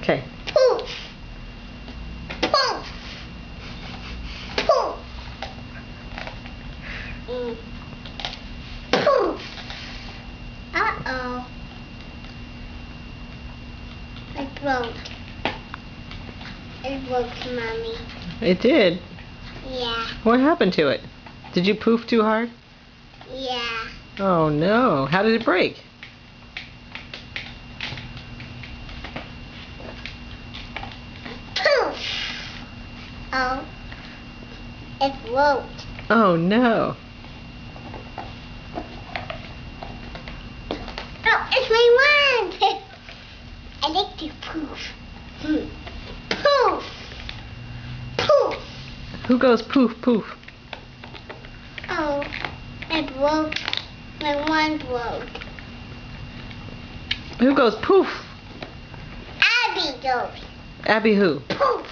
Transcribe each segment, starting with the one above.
Okay. Poof. Poof. Poof. Poof. Uh-oh. It broke. It broke, Mommy. It did? Yeah. What happened to it? Did you poof too hard? Yeah. Oh no. How did it break? Poof. Oh. It broke. Oh no. Oh, it's my wand. I like to poof. Poof. Poof. Who goes poof poof? Oh, it broke. My wand broke. Who goes poof? Abby goes. Abby who? Poof.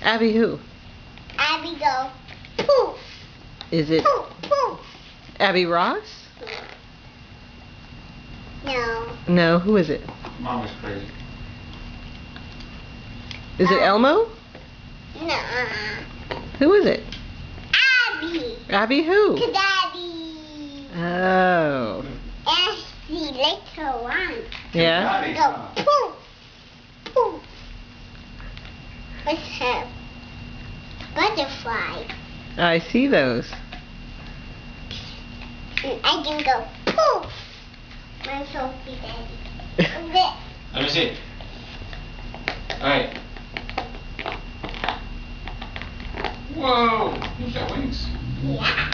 Abby who? Abby goes. Poof. Is it Poof. Poof. Abby Ross? No. No, who is it? Mom is crazy. Is it Elmo? No. Who is it? Abby. Abby who? To Daddy. Oh. And she likes her wand. Yeah? Daddy. Go. Poof. Poof. What's her? Butterfly. I see those. And I can go poof. My Sophie Daddy. Let me see. Alright. Whoa! He's got wings. Yeah.